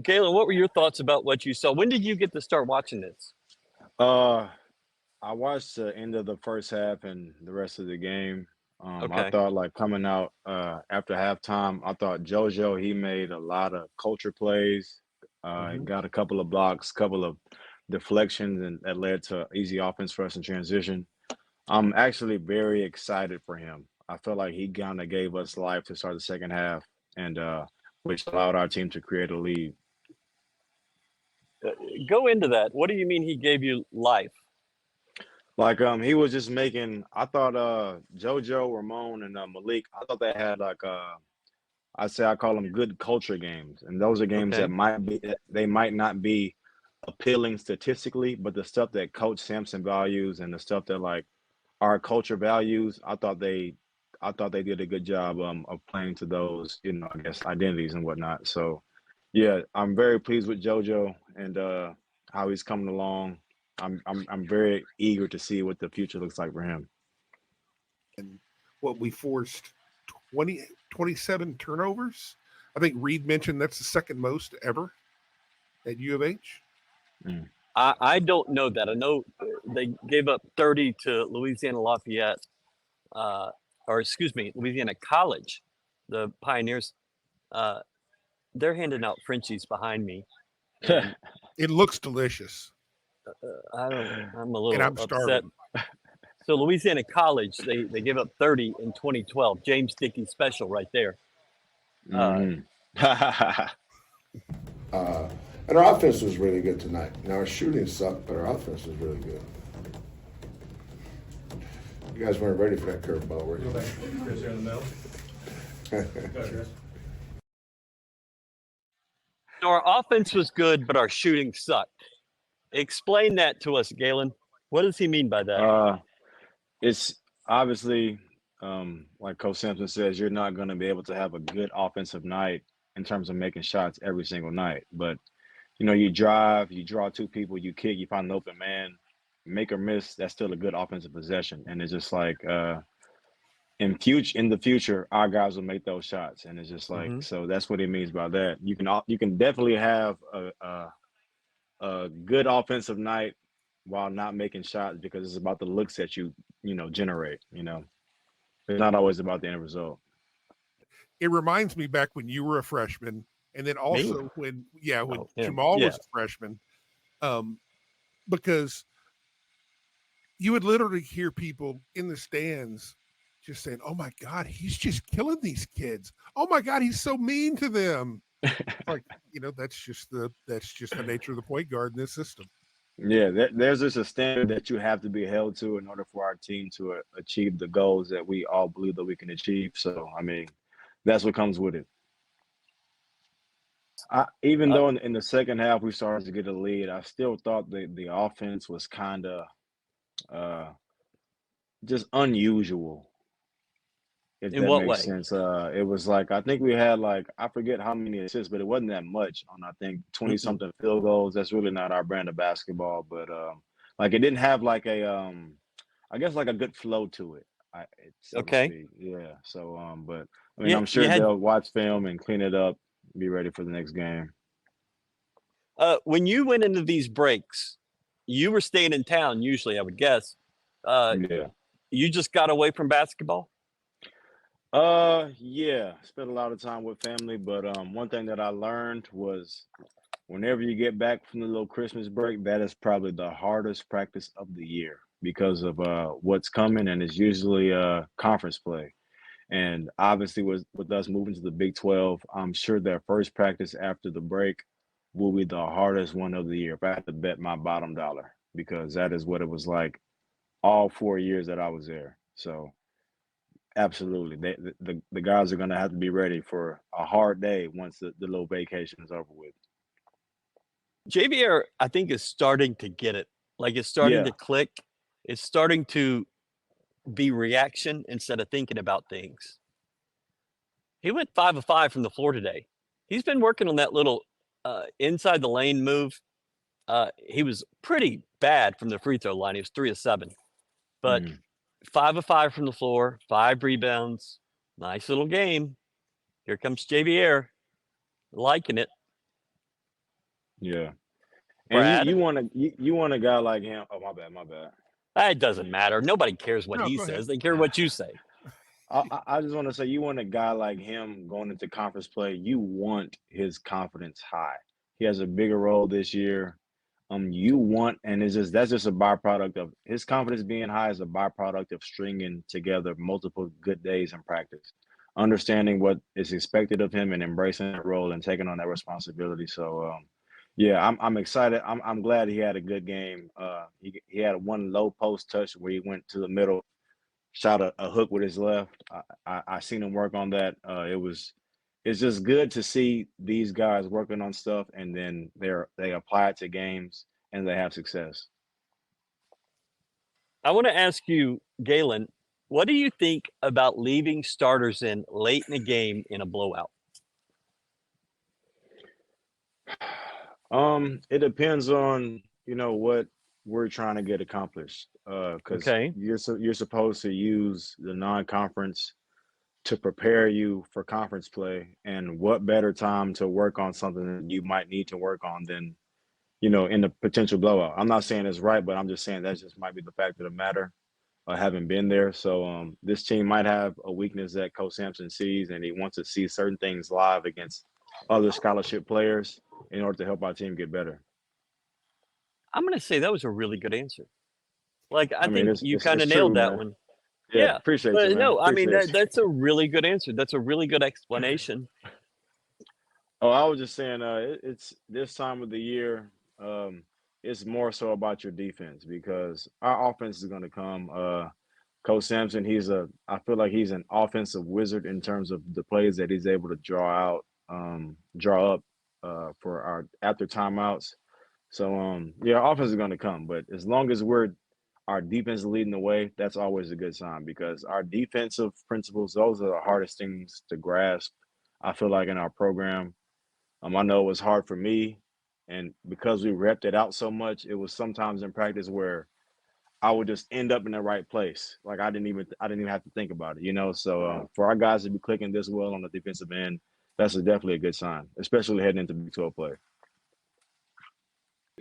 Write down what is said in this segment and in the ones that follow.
Galen, what were your thoughts about what you saw? When did you get to start watching this? Uh, I watched the end of the first half and the rest of the game. I Okay. thought like coming out after halftime, I thought JoJo he made a lot of culture plays. He Hmm. got a couple of blocks, couple of deflections, and that led to easy offense for us in transition. I'm actually very excited for him. I feel like he kind of gave us life to start the second half, and which allowed our team to create a lead. Uh, Go into that. What do you mean he gave you life? Like he was just making. I thought JoJo, Ramon, and Malik. I thought they had like I say I call them good culture games, and those are games that Okay. they might not be appealing statistically, but the stuff that Coach Sampson values and the stuff that like our culture values, I thought they did a good job of playing to those, I guess identities and whatnot. So yeah, I'm very pleased with JoJo and how he's coming along. I'm very eager to see what the future looks like for him. And what we forced 27 turnovers. I think Reed mentioned that's the second most ever at U of H. Mm. I don't know that. I know they gave up 30 to Louisiana Lafayette, uh, or excuse me, Louisiana College, the Pioneers. Uh, they're handing out Frenchies behind me, and It looks delicious, I don't. I'm a and little I'm upset. starving. So Louisiana College, they gave up 30 in 2012. James Dickey special right there. Uh, Hmm. Uh, and our offense was really good tonight. Now our shooting sucked, but our offense was really good. You guys weren't ready for that curveball, were you? Chris, you're in the middle. Go ahead, Chris. so our offense was good, but our shooting sucked. Explain that to us, Galen. What does he mean by that? It's obviously, like Coach Sampson says, you're not going to be able to have a good offensive night in terms of making shots every single night. But you drive, you draw two people, you kick, you find an open man, make or miss. That's still a good offensive possession. And it's just like in the future, our guys will make those shots. And it's just like Hmm. so. That's what he means by that. You can definitely have a good offensive night while not making shots because it's about the looks that you generate. It's not always about the end result. It reminds me back when you were a freshman, and then Me? also when Oh, him. Jamal Yeah. was a freshman, um, because you would literally hear people in the stands just saying, "Oh my God, he's just killing these kids. Oh my God, he's so mean to them." Like, that's just the nature of the point guard in this system. Yeah, there's just a standard that you have to be held to in order for our team to achieve the goals that we all believe that we can achieve. So, I mean, that's what comes with it. Even Uh, though in the second half we started to get a lead, I still thought the offense was kind of uh, just unusual, if in that what makes way? sense. It was like I think we had like I forget how many assists, but it wasn't that much on I think 20 Mm-mm. something field goals. That's really not our brand of basketball, but like it didn't have like a I guess like a good flow to it, so to Okay. speak. Yeah. So but I mean Yeah, I'm you sure had they'll watch film and clean it up, be ready for the next game. when you went into these breaks, you were staying in town usually, I would guess. Uh, Yeah. you just got away from basketball? Yeah, spent a lot of time with family, but one thing that I learned was whenever you get back from the little Christmas break, that is probably the hardest practice of the year because of what's coming, and it's usually conference play. And obviously, with us moving to the Big 12, I'm sure their first practice after the break will be the hardest one of the year. If I had to bet my bottom dollar, because that is what it was like all 4 years that I was there. So absolutely, the guys are going to have to be ready for a hard day once the little vacation is over with. JVR, I think, is starting to get it. Like it's starting Yeah. to click. It's starting to be reaction instead of thinking about things. He went 5 of 5 from the floor today. He's been working on that little inside the lane move. He was pretty bad from the free throw line. He was 3 of 7, but Mhm. 5 of 5 from the floor, 5 rebounds. Nice little game. Here comes JVR, liking it. Yeah. And Brad, you want a guy like him. Oh, my bad. it doesn't matter. Nobody cares what No, he go ahead. says. They care what you say. I just want to say, you want a guy like him going into conference play. You want his confidence high. He has a bigger role this year. You want, and that's just a byproduct of his confidence being high is a byproduct of stringing together multiple good days in practice, understanding what is expected of him and embracing that role and taking on that responsibility. So, yeah, I'm excited. I'm glad he had a good game. He had one low post touch where he went to the middle, shot a hook with his left. I seen him work on that. It's just good to see these guys working on stuff and then they apply it to games and they have success. I want to ask you, Galen, what do you think about leaving starters in late in the game in a blowout? It depends on what we're trying to get accomplished. Because Okay. you're supposed to use the non-conference to prepare you for conference play, and what better time to work on something that you might need to work on than in the potential blowout. I'm not saying it's right, but I'm just saying that just might be the fact of the matter. I haven't been there, so this team might have a weakness that Coach Sampson sees, and he wants to see certain things live against other scholarship players in order to help our team get better. I'm going to say that was a really good answer. Like, I I mean, think you kind it's of true, nailed that man. one. Yeah, Yeah. appreciate you, But man. no, I mean, Appreciate you. that's a really good answer. That's a really good explanation. Oh, I was just saying, it's this time of the year. It's more so about your defense because our offense is going to come. Coach Sampson, I feel like he's an offensive wizard in terms of the plays that he's able to draw up for our after timeouts. So, yeah, offense is going to come, but as long as our defense is leading the way, that's always a good sign because our defensive principles, those are the hardest things to grasp. I feel like in our program. I know it was hard for me, and because we repped it out so much, it was sometimes in practice where I would just end up in the right place. Like I didn't even have to think about it. So for our guys to be clicking this well on the defensive end, that's definitely a good sign, especially heading into Big 12 play.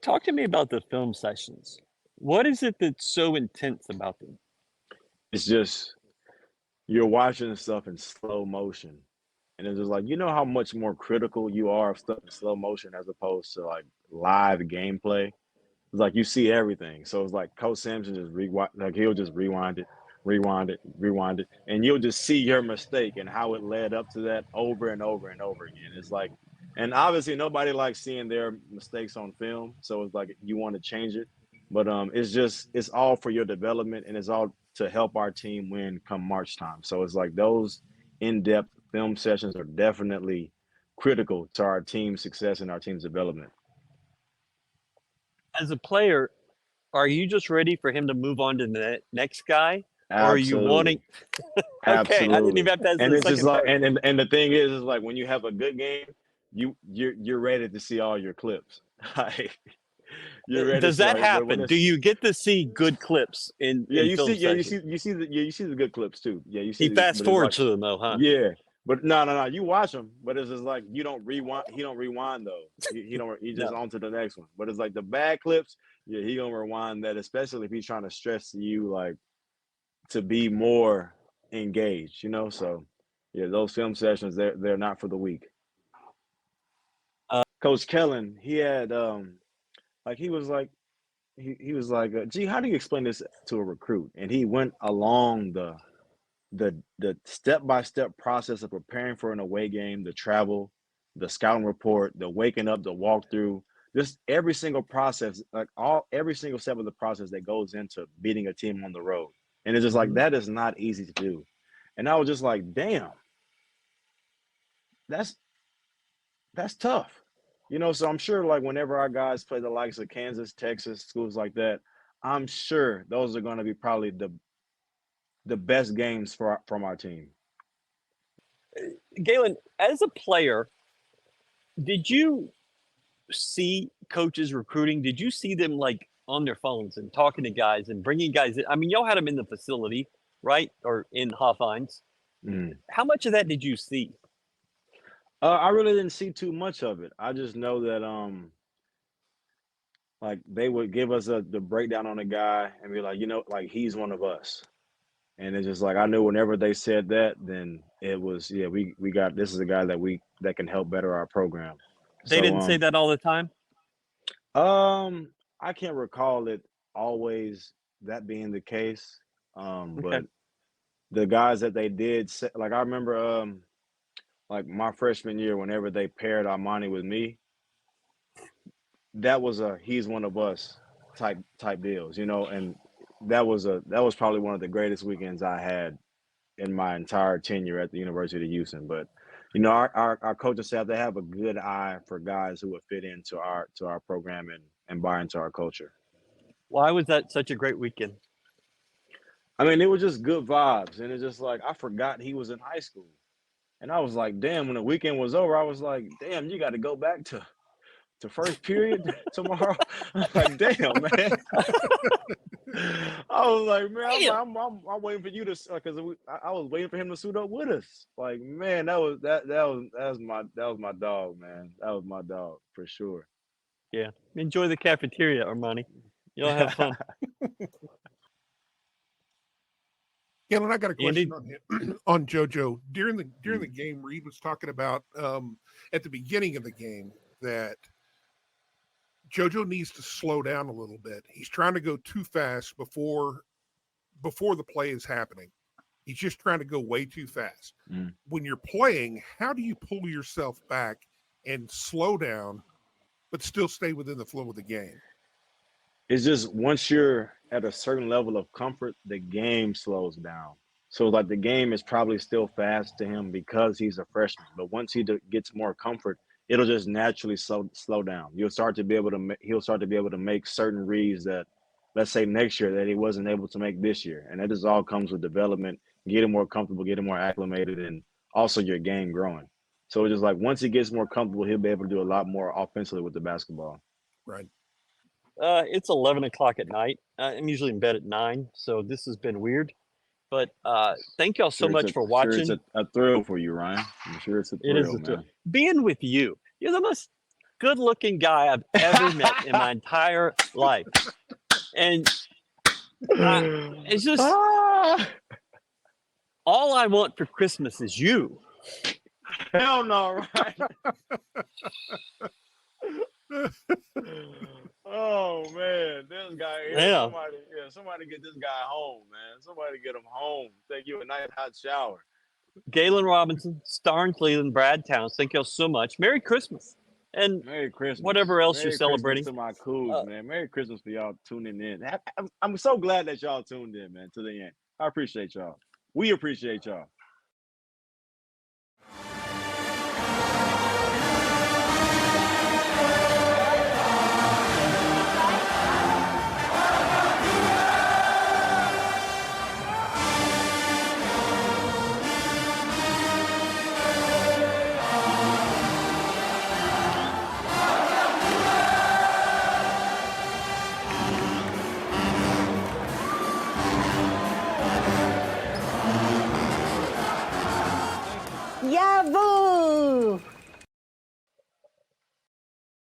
Talk to me about the film sessions. What is it that's so intense about them? It's just you're watching stuff in slow motion. And it's just like, how much more critical you are of stuff in slow motion as opposed to like live gameplay. It's like you see everything. So it's like Coach Sampson just he'll just rewind it, and you'll just see your mistake and how it led up to that over and over and over again. It's like, and obviously nobody likes seeing their mistakes on film. So it's like you want to change it. But it's all for your development and it's all to help our team win come March time. So it's like those in-depth film sessions are definitely critical to our team's success and our team's development. As a player, are you just ready for him to move on to the next guy? Absolutely. Or are you wanting Okay, I didn't even have to ask And the it's just second like, part. and the thing is like when you have a good game, you're ready to see all your clips. Like, you're ready to Does see that all your, when happen? Do it's, you get to see good clips in film sessions? you see the good clips too. Yeah, you see He fast but it's forwards like, to them though, huh? yeah, but no, you watch them, but it's just like you don't rewind. He don't rewind though. He just No. on to the next one. But it's like the bad clips, yeah, he gonna rewind that, especially if he's trying to stress you like to be more engaged. So yeah, those film sessions they're not for the weak. Coach Kellen, he had like he was like he was like, gee, how do you explain this to a recruit? And he went along the step-by-step process of preparing for an away game, the travel, the scouting report, the waking up, the walkthrough, just every single process, like every single step of the process that goes into beating a team on the road. And it's just like that is not easy to do. And I was just like, damn, that's tough. So I'm sure like whenever our guys play the likes of Kansas, Texas, schools like that, I'm sure those are going to be probably the best games from our team. Galen, as a player, did you see coaches recruiting? Did you see them like on their phones and talking to guys and bringing guys in? I mean, y'all had them in the facility, right? Or in Hofheinz. How much of that did you see? I really didn't see too much of it. I just know that like they would give us the breakdown on the guy and be like, like he's one of us. And it's just like I knew whenever they said that, then it was we got this is a guy that can help better our program. They So didn't say that all the time. I can't recall it always that being the case. Okay. But the guys that they did say, like I remember like my freshman year, whenever they paired Armani with me, that was a he's one of us type deals, and that was probably one of the greatest weekends I had in my entire tenure at the University of Houston. But our coaching staff, they have a good eye for guys who would fit into our program and buy into our culture. Why was that such a great weekend? I mean, it was just good vibes, and it's just like I forgot he was in high school, and I was like, damn. When the weekend was over, I was like, damn, you got to go back to first period tomorrow. I'm like, damn, man. I was like, man, I'm waiting for you to, because I was waiting for him to suit up with us. Like, man, that was my dog, man. That was my dog for sure. Yeah, enjoy the cafeteria, Armani. You'll have fun. Galen, I got a Andy? question on him, on JoJo. During the game, Reed was talking about at the beginning of the game that JoJo needs to slow down a little bit. He's trying to go too fast before the play is happening. He's just trying to go way too fast. Mm. When you're playing, how do you pull yourself back and slow down, but still stay within the flow of the game? It's just once you're at a certain level of comfort, the game slows down. So like the game is probably still fast to him because he's a freshman. But once he gets more comfort, it'll just naturally slow down. He'll start to be able to make certain reads that, let's say next year, that he wasn't able to make this year. And that just all comes with development, getting more comfortable, getting more acclimated, and also your game growing. So it's just like once he gets more comfortable, he'll be able to do a lot more offensively with the basketball. Right. It's 11 o'clock at night. I'm usually in bed at 9, so this has been weird. But thank y'all so much for watching. Sure, it's a thrill for you, Ryan. I'm sure it's a thrill, It is a thrill. man. Being with you. You're the most good-looking guy I've ever met in my entire life. And it's just all I want for Christmas is you. Hell no, right? Oh man, this guy here. Yeah. Somebody get this guy home, man. Somebody get him home. Take you a nice hot shower. Galen Robinson, Starn Cleveland, Brad Towns. Thank y'all so much. Merry Christmas. And Merry Christmas. whatever else Merry you're celebrating. Christmas to my Cougs, man. Merry Christmas for y'all tuning in. I'm so glad that y'all tuned in, man, to the end. I appreciate y'all. We appreciate y'all.